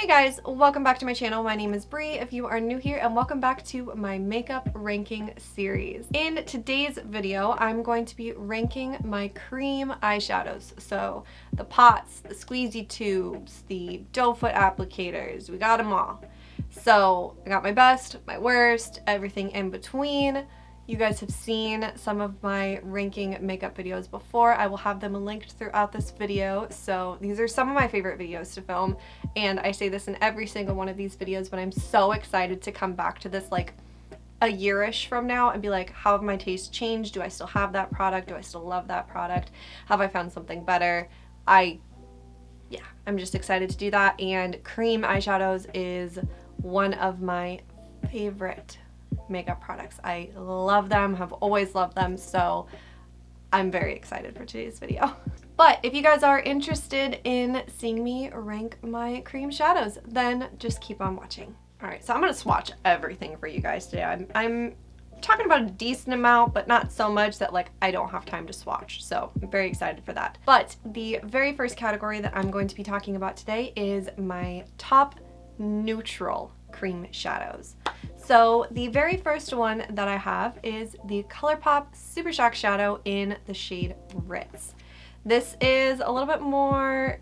Hey guys, welcome back to my channel. My name is Bree if you are new here, and welcome back to my makeup ranking series. In today's video, I'm going to be ranking my cream eyeshadows. So the pots, the squeezy tubes, the doe foot applicators, we got them all. So I got my best, my worst, everything in between. You guys have seen some of my ranking makeup videos before. I will have them linked throughout this video. So these are some of my favorite videos to film, and I say this in every single one of these videos, but I'm so excited to come back to this like a year-ish from now and be like, how have my tastes changed? Do I still have that product? Do I still love that product? Have I found something better? I'm just excited to do that, and cream eyeshadows is one of my favorite makeup products. I love them, have always loved them, so I'm very excited for today's video. But if you guys are interested in seeing me rank my cream shadows, then just keep on watching. Alright, so I'm gonna swatch everything for you guys today. I'm talking about a decent amount, but not so much that like I don't have time to swatch, so I'm very excited for that. But the very first category that I'm going to be talking about today is my top neutral cream shadows. So the very first one that I have is the Colourpop Super Shock Shadow in the shade Ritz. This is a little bit more,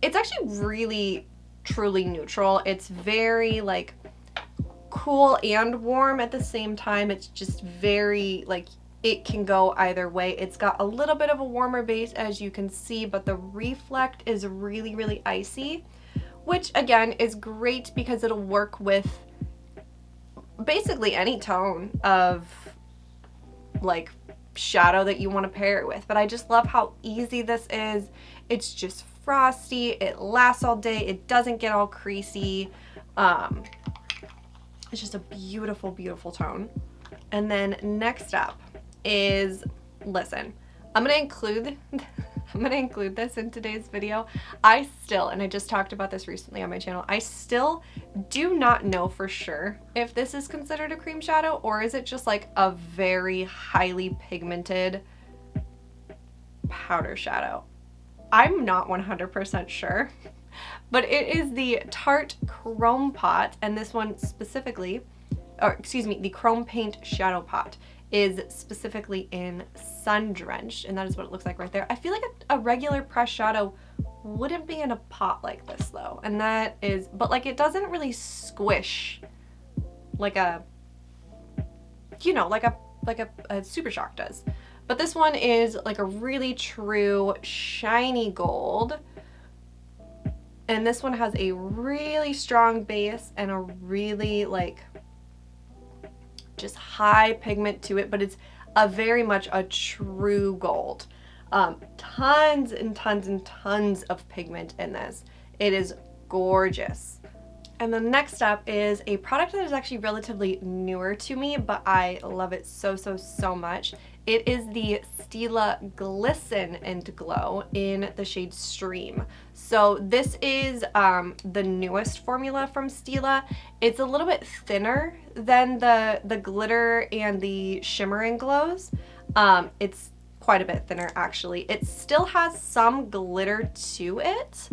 it's actually really truly neutral. It's very like cool and warm at the same time. It's just very like, it can go either way. It's got a little bit of a warmer base, as you can see, but the reflect is really, really icy, which again is great because it'll work with basically any tone of like shadow that you want to pair it with. But I just love how easy this is. It's just frosty, it lasts all day, it doesn't get all creasy. It's just a beautiful, beautiful tone. And then next up is, listen, I'm gonna include this in today's video. I still, and I just talked about this recently on my channel, I still do not know for sure if this is considered a cream shadow or is it just like a very highly pigmented powder shadow. I'm not 100% sure, but it is the Tarte Chrome Pot, and this one specifically, or excuse me, the Chrome Paint Shadow Pot is specifically in Sundrenched, and that is what it looks like right there. I feel like a regular pressed shadow wouldn't be in a pot like this though, and that is, but like it doesn't really squish like a, you know, like a Super Shock does. But this one is like a really true shiny gold, and this one has a really strong base and a really like just high pigment to it, but it's a very much a true gold. Tons and tons and tons of pigment in this. It is gorgeous. And the next up is a product that is actually relatively newer to me, but I love it so, so, so much. It is the Stila Glisten and Glow in the shade Stream. So this is the newest formula from Stila. It's a little bit thinner than the glitter and the shimmer and glows. It's quite a bit thinner actually. It still has some glitter to it,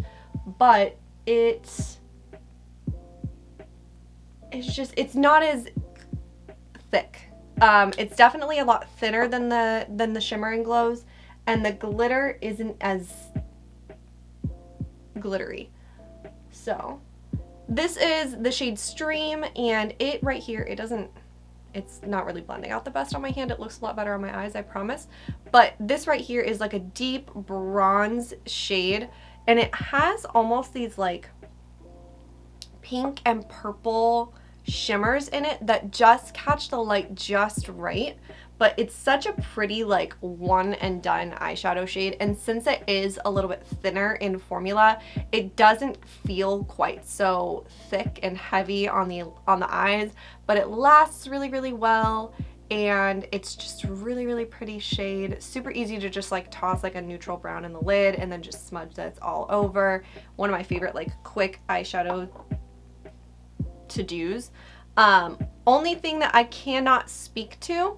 but it's it's not as thick. It's definitely a lot thinner than the shimmer and glows, and the glitter isn't as glittery. So this is the shade Stream, and it right here, it's not really blending out the best on my hand. It looks a lot better on my eyes, I promise. But this right here is like a deep bronze shade, and it has almost these like pink and purple shimmers in it that just catch the light just right. But it's such a pretty like one and done eyeshadow shade, and since it is a little bit thinner in formula, it doesn't feel quite so thick and heavy on the eyes, but it lasts really, really well, and it's just a really, really pretty shade. Super easy to just like toss like a neutral brown in the lid and then just smudge that all over. One of my favorite like quick eyeshadow to-dos. Only thing that I cannot speak to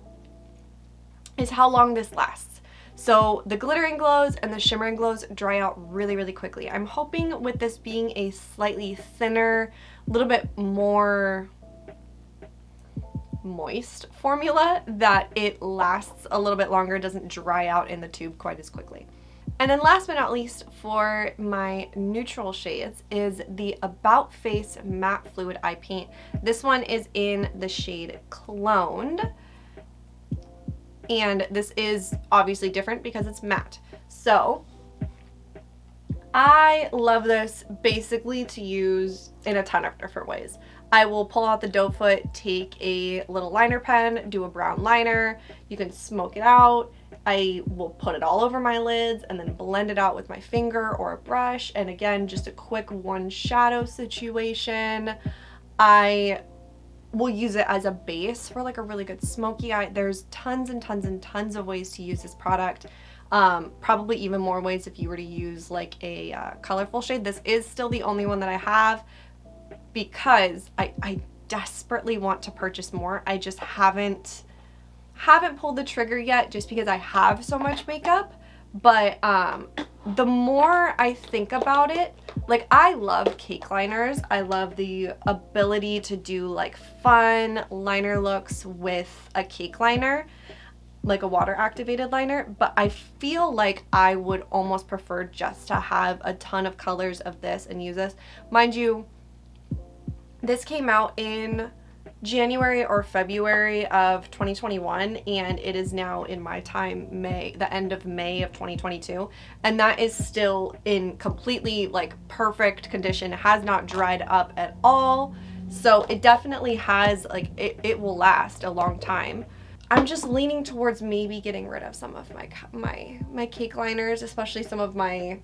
is how long this lasts. So the glittering glows and the shimmering glows dry out really, really quickly. I'm hoping with this being a slightly thinner, a little bit more moist formula, that it lasts a little bit longer, doesn't dry out in the tube quite as quickly. And then last but not least, for my neutral shades is the About Face Matte Fluid Eye Paint. This one is in the shade Cloned. And this is obviously different because it's matte. So I love this basically to use in a ton of different ways. I will pull out the doe foot, take a little liner pen, do a brown liner. You can smoke it out. I will put it all over my lids and then blend it out with my finger or a brush. And again, just a quick one shadow situation. I will use it as a base for like a really good smoky eye. There's tons and tons and tons of ways to use this product. Probably even more ways if you were to use like a colorful shade. This is still the only one that I have because I desperately want to purchase more. I just haven't pulled the trigger yet just because I have so much makeup. But the more I think about it, like I love cake liners. I love the ability to do like fun liner looks with a cake liner, like a water activated liner, but I feel like I would almost prefer just to have a ton of colors of this and use this. Mind you, this came out in January or February of 2021, and it is now in my time the end of May of 2022, and that is still in completely like perfect condition. It has not dried up at all, so it definitely has like it will last a long time. I'm just leaning towards maybe getting rid of some of my cake liners, especially some of my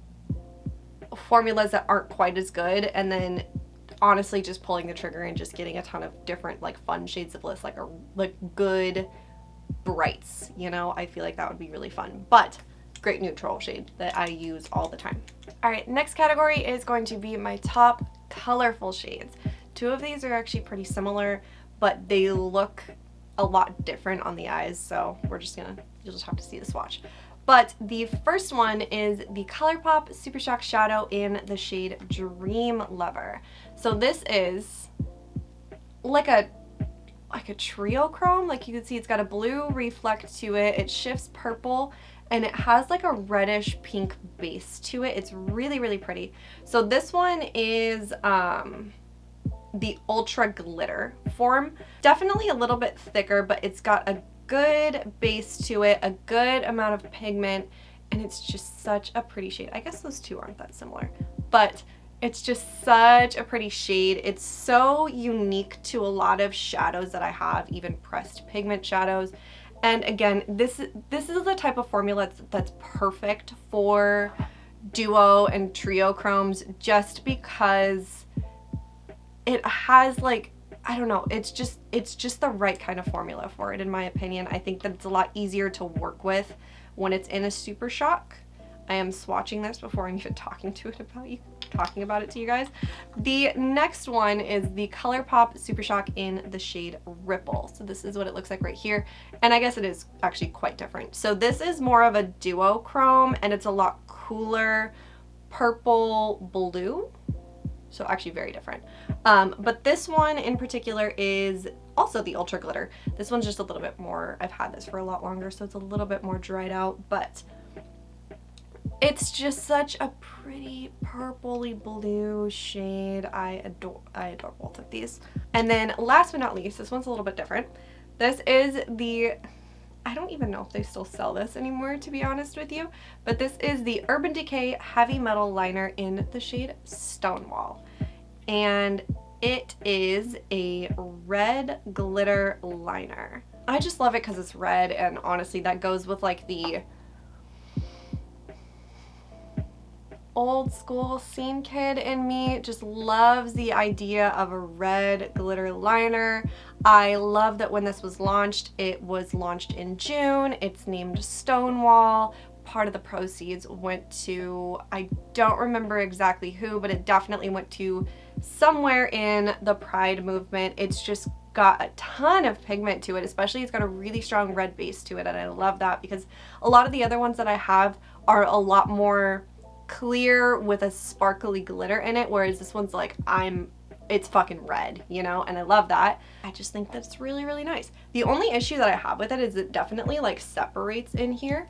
formulas that aren't quite as good, and then honestly just pulling the trigger and just getting a ton of different like fun shades of bliss, like good brights, you know. I feel like that would be really fun, but great neutral shade that I use all the time. All right, next category is going to be my top colorful shades. Two of these are actually pretty similar, but they look a lot different on the eyes, so you'll just have to see the swatch. But the first one is the Colourpop Super Shock Shadow in the shade Dreamlover. So this is like a trio chrome. Like you can see it's got a blue reflect to it. It shifts purple and it has like a reddish pink base to it. It's really, really pretty. So this one is the Ultra Glitter form. Definitely a little bit thicker, but it's got a good base to it, a good amount of pigment, and it's just such a pretty shade. I guess those two aren't that similar, but it's just such a pretty shade. It's so unique to a lot of shadows that I have, even pressed pigment shadows. And again, this is the type of formula that's perfect for duo and trio chromes, just because it has like, I don't know, it's just the right kind of formula for it, in my opinion. I think that it's a lot easier to work with when it's in a Super Shock. I am swatching this before I'm even talking about it to you guys. The next one is the Colourpop Super Shock in the shade Ripple. So this is what it looks like right here, and I guess it is actually quite different. So this is more of a duo chrome, and it's a lot cooler purple blue. So actually very different. But this one in particular is also the Ultra Glitter. This one's just a little bit more, I've had this for a lot longer, so it's a little bit more dried out, but it's just such a pretty purpley blue shade. I adore both of these. And then last but not least, this one's a little bit different. This is the, I don't even know if they still sell this anymore, to be honest with you, but this is the Urban Decay Heavy Metal Liner in the shade Stonewall. And it is a red glitter liner. I just love it because it's red, and honestly that goes with like the old school scene kid in me. Just loves the idea of a red glitter liner. I love that when this was launched, it was launched in June. It's named Stonewall. Part of the proceeds went to, I don't remember exactly who, but it definitely went to somewhere in the Pride movement. It's just got a ton of pigment to it, especially it's got a really strong red base to it, and I love that because a lot of the other ones that I have are a lot more clear with a sparkly glitter in it, whereas this one's like it's fucking red, you know, and I love that. I just think that's really, really nice. The only issue that I have with it is it definitely like separates in here.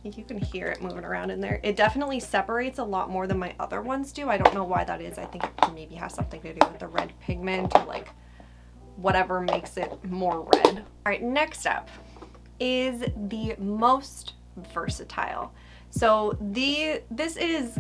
You can hear it moving around in there. It definitely separates a lot more than my other ones do. I don't know why that is. I think it maybe has something to do with the red pigment or like whatever makes it more red. All right, next up is the most versatile. So this is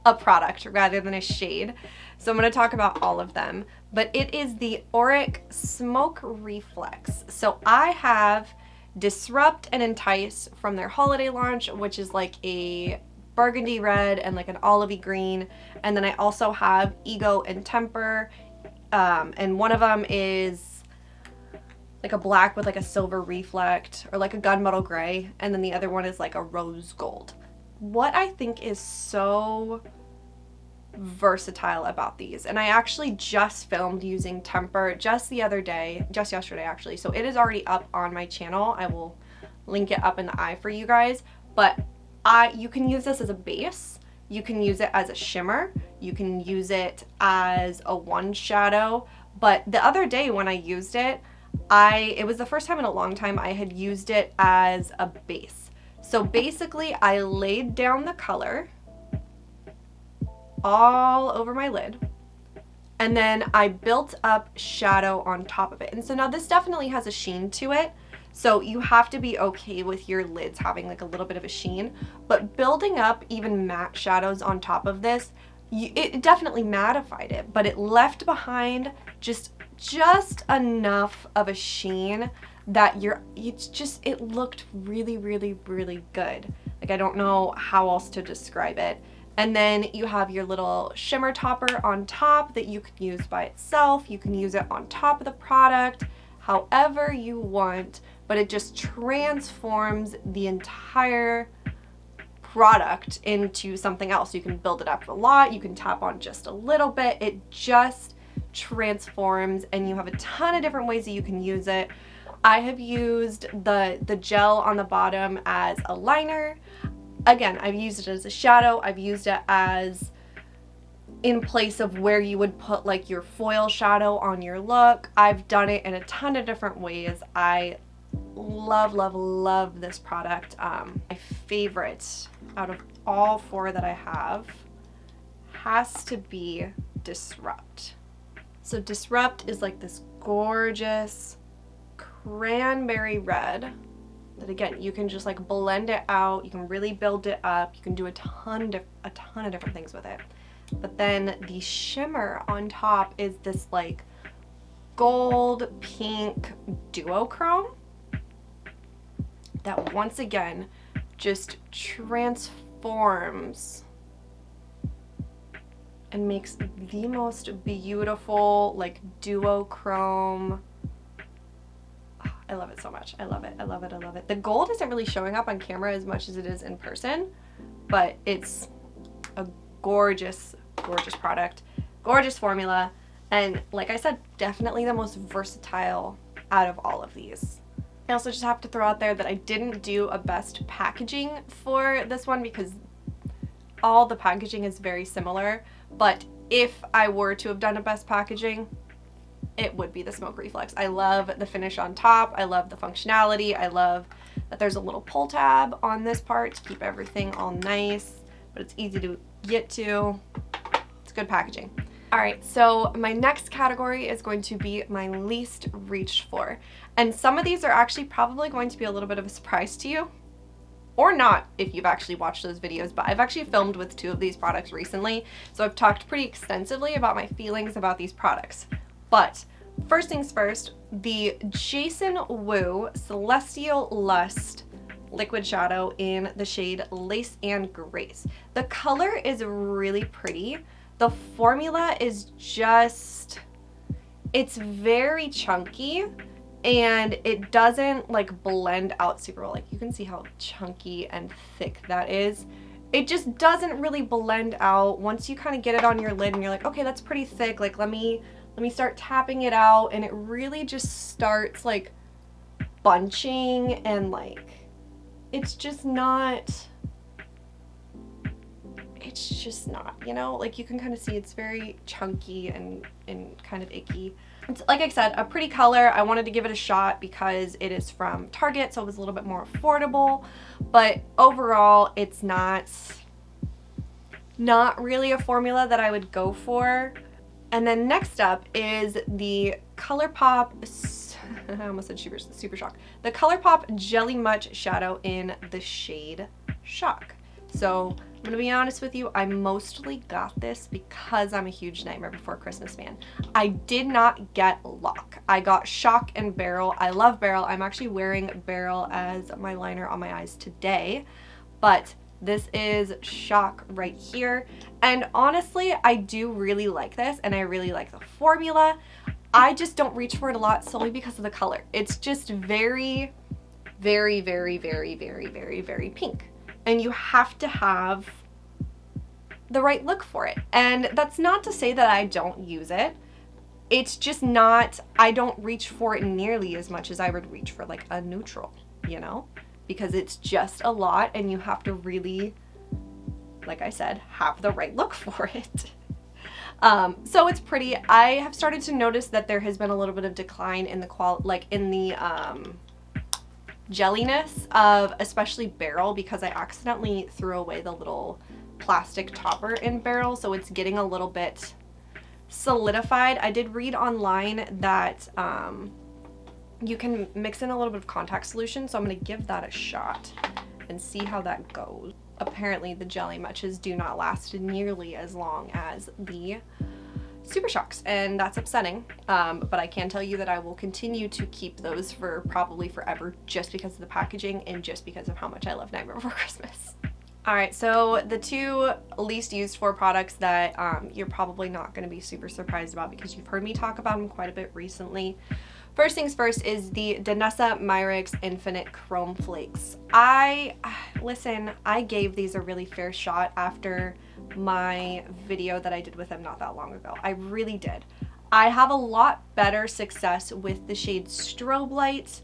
a product rather than a shade. So I'm going to talk about all of them, but it is the Auric Smoke Reflex. So I have Disrupt and Entice from their holiday launch, which is like a burgundy red and like an olivey green. And then I also have Ego and Temper, and one of them is like a black with like a silver reflect or like a gunmetal gray, and then the other one is like a rose gold. What I think is so versatile about these, and I actually just filmed using Temper just yesterday actually, so it is already up on my channel. I will link it up in the eye for you guys, but you can use this as a base, you can use it as a shimmer, you can use it as a one shadow. But the other day when I used it, it was the first time in a long time I had used it as a base. So basically I laid down the color all over my lid, and then I built up shadow on top of it. And so now this definitely has a sheen to it, so you have to be okay with your lids having like a little bit of a sheen, but building up even matte shadows on top of this, it definitely mattified it, but it left behind just enough of a sheen that it looked really, really, really good. Like, I don't know how else to describe it. And then you have your little shimmer topper on top that you can use by itself. You can use it on top of the product, however you want, but it just transforms the entire product into something else. You can build it up a lot, you can tap on just a little bit. It just transforms, and you have a ton of different ways that you can use it. I have used the gel on the bottom as a liner. Again, I've used it as a shadow. I've used it as in place of where you would put like your foil shadow on your look. I've done it in a ton of different ways. I love, love, love this product. My favorite out of all four that I have has to be Disrupt. So Disrupt is like this gorgeous cranberry red that, again, you can just like blend it out, you can really build it up, you can do a ton of different things with it. But then the shimmer on top is this like gold pink duochrome that once again just transforms and makes the most beautiful like duochrome. I love it so much. I love it. I love it. I love it. The gold isn't really showing up on camera as much as it is in person, but it's a gorgeous, gorgeous product, gorgeous formula, and like I said, definitely the most versatile out of all of these. I also just have to throw out there that I didn't do a best packaging for this one because all the packaging is very similar, but if I were to have done a best packaging, it would be the Smoke Reflex. I love the finish on top. I love the functionality. I love that there's a little pull tab on this part to keep everything all nice, but it's easy to get to. It's good packaging. All right, so my next category is going to be my least reached for. And some of these are actually probably going to be a little bit of a surprise to you, or not if you've actually watched those videos, but I've actually filmed with 2 of these products recently, so I've talked pretty extensively about my feelings about these products. But first things first, the Jason Wu Celestial Lust liquid shadow in the shade Lace and Grace. The color is really pretty. The formula is just, it's very chunky and it doesn't like blend out super well. Like, you can see how chunky and thick that is. It just doesn't really blend out once you kind of get it on your lid and you're like, okay, that's pretty thick. Like, let me let me start tapping it out, and it really just starts like bunching, and like it's just not, you know, like you can kind of see it's very chunky and kind of icky. It's, like I said, a pretty color. I wanted to give it a shot because it is from Target, so it was a little bit more affordable, but overall it's not really a formula that I would go for. And then next up is the Colourpop, I almost said Super Shock. The Colourpop Jelly Much Shadow in the shade Shock. So I'm gonna be honest with you, I mostly got this because I'm a huge Nightmare Before Christmas fan. I did not get Lock. I got Shock and Barrel. I love Barrel. I'm actually wearing Barrel as my liner on my eyes today, but this is Shock right here. And honestly, I do really like this, and I really like the formula. I just don't reach for it a lot solely because of the color. It's just very, very, very, very, very, very, very pink. And you have to have the right look for it. And that's not to say that I don't use it. It's just not, I don't reach for it nearly as much as I would reach for like a neutral, you know? Because it's just a lot, and you have to really, like I said, have the right look for it. So it's pretty. I have started to notice that there has been a little bit of decline in the jelliness of especially Barrel, because I accidentally threw away the little plastic topper in Barrel, so it's getting a little bit solidified. I did read online that you can mix in a little bit of contact solution, so I'm going to give that a shot and see how that goes. Apparently the Jelly Muches do not last nearly as long as the Super Shocks, and that's upsetting, but I can tell you that I will continue to keep those for probably forever, just because of the packaging and just because of how much I love Nightmare Before Christmas. Alright, so the two least used for products that you're probably not going to be super surprised about because you've heard me talk about them quite a bit recently. First things first is the Danessa Myricks Infinite Chrome Flakes. Listen, I gave these a really fair shot after my video that I did with them not that long ago. I really did. I have a lot better success with the shade Strobe Light.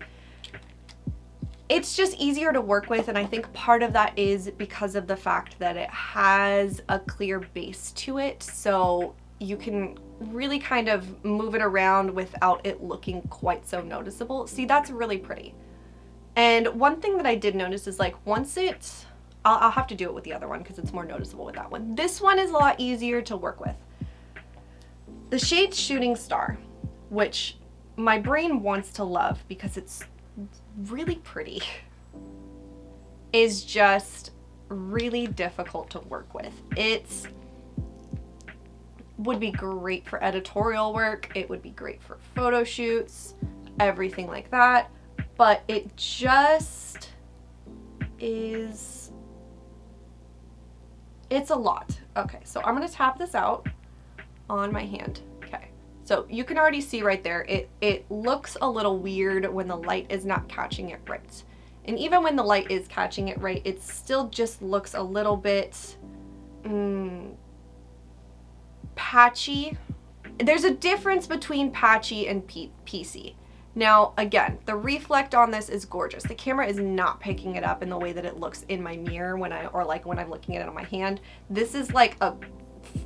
It's just easier to work with, and I think part of that is because of the fact that it has a clear base to it, so you can really kind of move it around without it looking quite so noticeable. See, that's really pretty. And one thing that I did notice is like once it's, I'll have to do it with the other one because it's more noticeable with that one. This one is a lot easier to work with. The shade Shooting Star, which my brain wants to love because it's really pretty, is just really difficult to work with. It's would be great for editorial work, it would be great for photo shoots, everything like that, but it just is, it's a lot. Okay, so I'm gonna tap this out on my hand. Okay, so you can already see right there, it looks a little weird when the light is not catching it right. And even when the light is catching it right, it still just looks a little bit patchy. There's a difference between patchy and PC. Now, again, the reflect on this is gorgeous. The camera is not picking it up in the way that it looks in my mirror when I'm looking at it on my hand. This is like a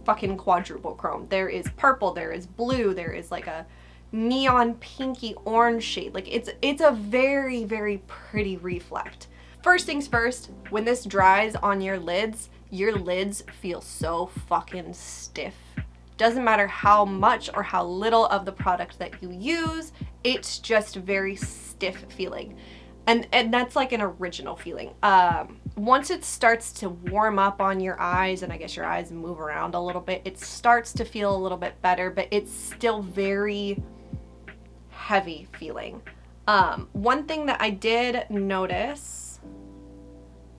fucking quadruple chrome. There is purple, there is blue, there is like a neon pinky orange shade. Like it's a very, very pretty reflect. First things first, when this dries on your lids feel so fucking stiff. Doesn't matter how much or how little of the product that you use, it's just very stiff feeling. And that's like an original feeling. Once it starts to warm up on your eyes, and I guess your eyes move around a little bit, it starts to feel a little bit better, but it's still very heavy feeling. One thing that I did notice,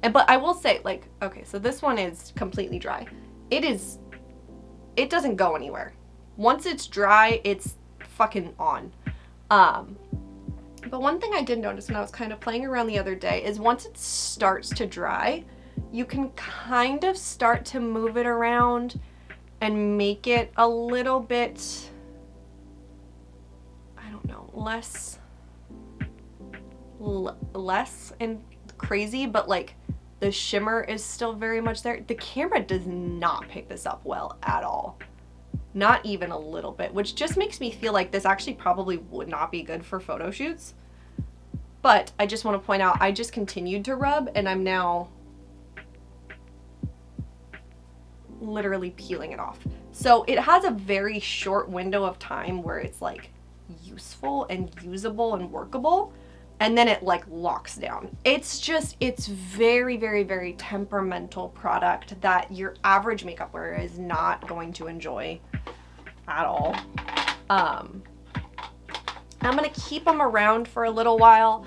but I will say, like, okay, so this one is completely dry. It doesn't go anywhere. Once it's dry, it's fucking on. But one thing I did notice when I was kind of playing around the other day is once it starts to dry, you can kind of start to move it around and make it a little bit less and crazy, but like the shimmer is still very much there. The camera does not pick this up well at all. Not even a little bit, which just makes me feel like this actually probably would not be good for photo shoots. But I just want to point out, I just continued to rub and I'm now literally peeling it off. So it has a very short window of time where it's like useful and usable and workable, and then it like locks down. It's very, very, very temperamental product that your average makeup wearer is not going to enjoy at all. I'm gonna keep them around for a little while,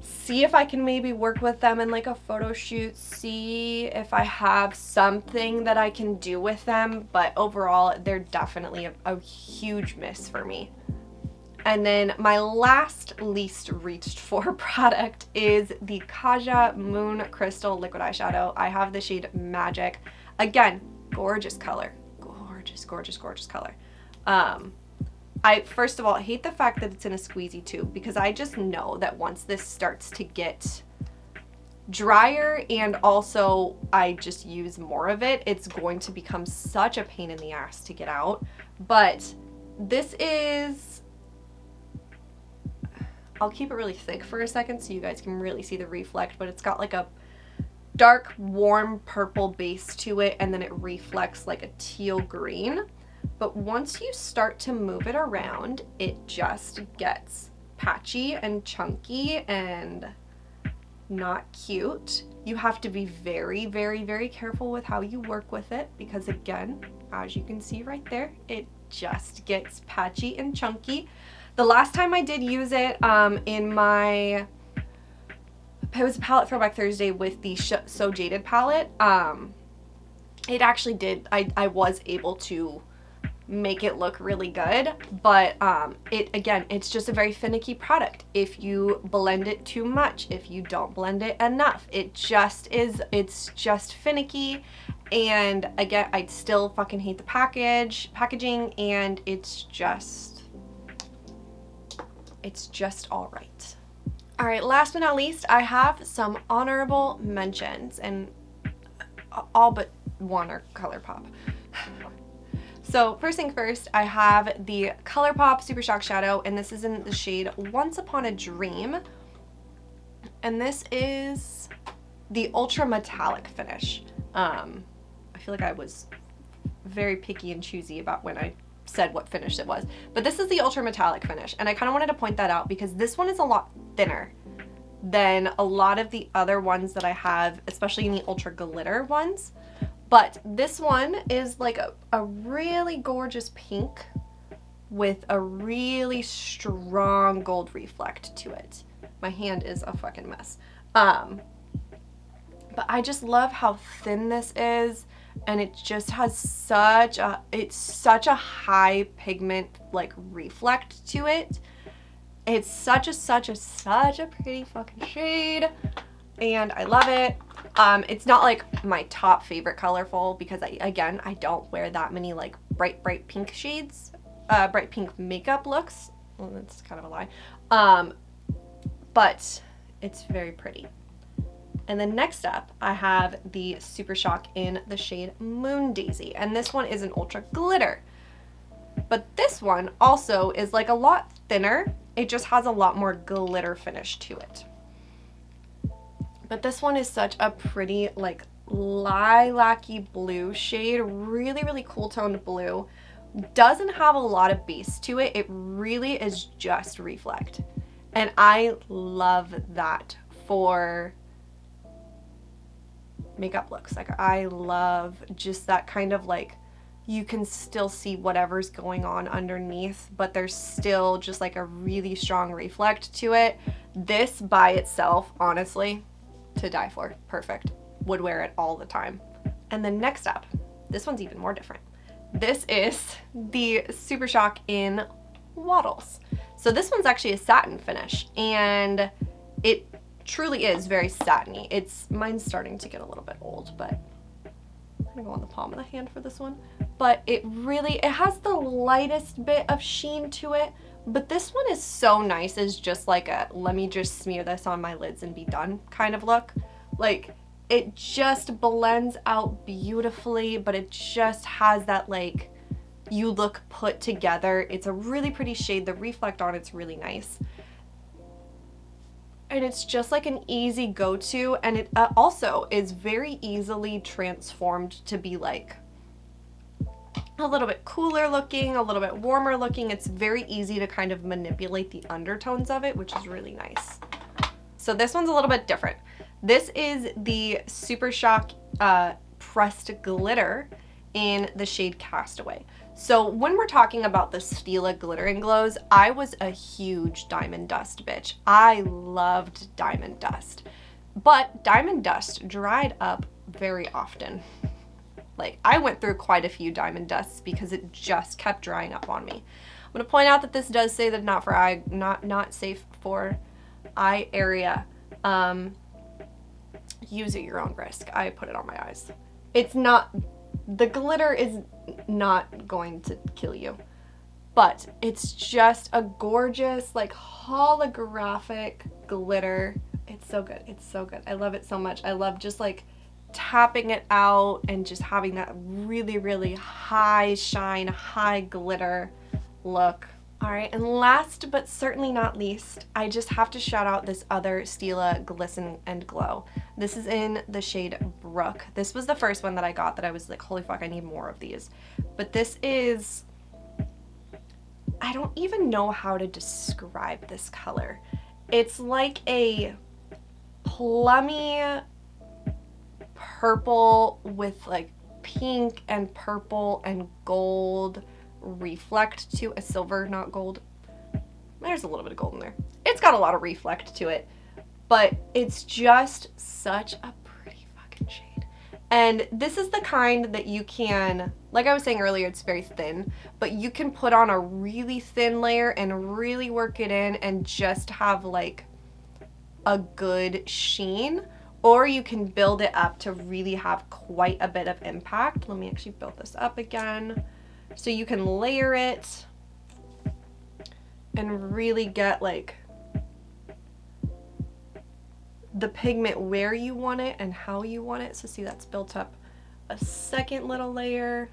see if I can maybe work with them in like a photo shoot, see if I have something that I can do with them, but overall they're definitely a huge miss for me. And then my last least reached for product is the Kaja Moon Crystal Liquid Eyeshadow. I have the shade Magic. Again, gorgeous color. Gorgeous, gorgeous, gorgeous color. I, first of all, hate the fact that it's in a squeezy tube, because I just know that once this starts to get drier and also I just use more of it, it's going to become such a pain in the ass to get out. But this is, I'll keep it really thick for a second so you guys can really see the reflect, but it's got like a dark, warm purple base to it, and then it reflects like a teal green. But once you start to move it around, it just gets patchy and chunky and not cute. You have to be very, very, very careful with how you work with it, because again, as you can see right there, it just gets patchy and chunky. The last time I did use it in my, it was a palette throwback Thursday with the So Jaded palette, it actually did, I was able to make it look really good, but it's just a very finicky product. If you blend it too much, if you don't blend it enough, it's just finicky. And again, I still fucking hate the packaging, and it's just all right. All right, last but not least, I have some honorable mentions, and all but one are Colourpop. So first thing first, I have the Colourpop Super Shock Shadow, and this is in the shade Once Upon a Dream. And this is the ultra metallic finish. I feel like I was very picky and choosy about when I said what finish it was. But this is the ultra metallic finish, and I kind of wanted to point that out because this one is a lot thinner than a lot of the other ones that I have, especially in the ultra glitter ones. But this one is like a really gorgeous pink with a really strong gold reflect to it. My hand is a fucking mess. But I just love how thin this is, and it just has such a high pigment like reflect to it. It's such a pretty fucking shade, and I love it. It's not like my top favorite colorful, because I don't wear that many like bright pink shades, bright pink makeup looks. Well, that's kind of a lie. But it's very pretty. And then next up, I have the Super Shock in the shade Moon Daisy, and this one is an ultra glitter. But this one also is like a lot thinner. It just has a lot more glitter finish to it. But this one is such a pretty like lilac-y blue shade, really, really cool toned blue. Doesn't have a lot of base to it. It really is just reflect. And I love that for makeup looks. Like, I love just that kind of like, you can still see whatever's going on underneath, but there's still just like a really strong reflect to it. This by itself, honestly, to die for. Perfect. Would wear it all the time. And then next up, this one's even more different. This is the Super Shock in Wattles. So this one's actually a satin finish, and it truly is very satiny. Mine's starting to get a little bit old, but I'm gonna go on the palm of the hand for this one. But it has the lightest bit of sheen to it, But this one is so nice as just like a, let me just smear this on my lids and be done kind of look. Like, it just blends out beautifully, but it just has that like, you look put together. It's a really pretty shade. The reflect on it's really nice. And it's just like an easy go-to, and it also is very easily transformed to be like a little bit cooler looking, a little bit warmer looking. It's very easy to kind of manipulate the undertones of it, which is really nice. So this one's a little bit different. This is the Super Shock Pressed Glitter in the shade Castaway. So when we're talking about the Stila glittering glows, I was a huge Diamond Dust bitch. I loved Diamond Dust, but Diamond Dust dried up very often. Like, I went through quite a few Diamond Dusts because it just kept drying up on me. I'm gonna point out that this does say that not safe for eye area. Use at your own risk. I put it on my eyes. It's not, the glitter is not going to kill you, but it's just a gorgeous, like, holographic glitter. It's so good. It's so good. I love it so much. I love just like tapping it out and just having that really, really high shine, high glitter look. All right, and last but certainly not least, I just have to shout out this other Stila Glisten and Glow. This is in the shade Brook. This was the first one that I got that I was like, holy fuck, I need more of these. But this is, I don't even know how to describe this color. It's like a plummy purple with like pink and purple and gold reflect to a silver, not gold. There's a little bit of gold in there. It's got a lot of reflect to it, but it's just such a pretty fucking shade. And this is the kind that you can, like I was saying earlier, it's very thin, but you can put on a really thin layer and really work it in and just have like a good sheen, or you can build it up to really have quite a bit of impact. Let me actually build this up again. So you can layer it and really get like the pigment where you want it and how you want it. So see, that's built up a second little layer.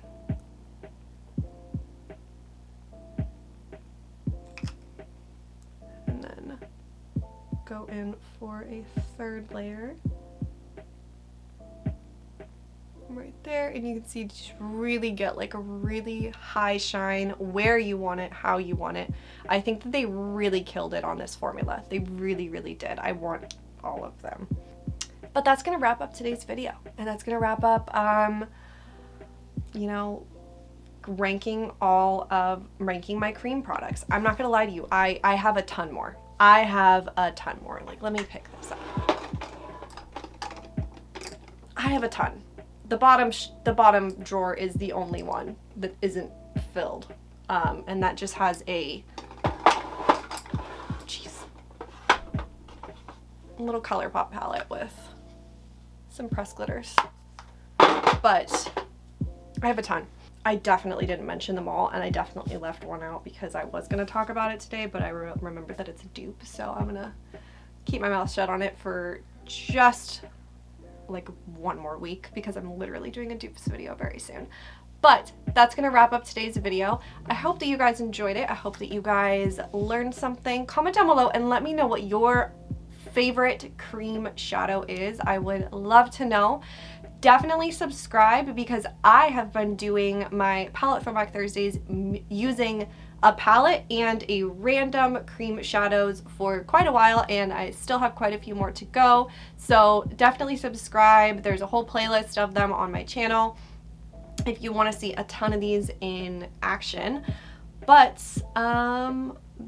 And then go in for a third layer. Right there, and you can see just really get like a really high shine where you want it, how you want it. I think that they really killed it on this formula. They really, really did. I want all of them. But that's gonna wrap up today's video, and that's gonna wrap up you know, ranking my cream products. I'm not gonna lie to you, I have a ton more. I have a ton more. Like, let me pick this up. I have a ton. The bottom drawer is the only one that isn't filled, and that just has a little Colourpop palette with some pressed glitters. But I have a ton. I definitely didn't mention them all, and I definitely left one out because I was going to talk about it today, but I remembered that it's a dupe, so I'm going to keep my mouth shut on it for just like one more week because I'm literally doing a dupes video very soon. But that's gonna wrap up today's video. I hope that you guys enjoyed it. I hope that you guys learned something. Comment down below and let me know what your favorite cream shadow is. I would love to know. Definitely subscribe because I have been doing my palette throwback Thursdays using a palette and a random cream shadows for quite a while, and I still have quite a few more to go. So definitely subscribe. There's a whole playlist of them on my channel if you want to see a ton of these in action. But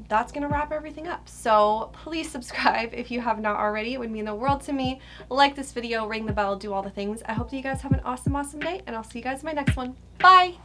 that's gonna wrap everything up. So please subscribe if you have not already. It would mean the world to me. Like this video, ring the bell, do all the things. I hope that you guys have an awesome day, and I'll see you guys in my next one. Bye!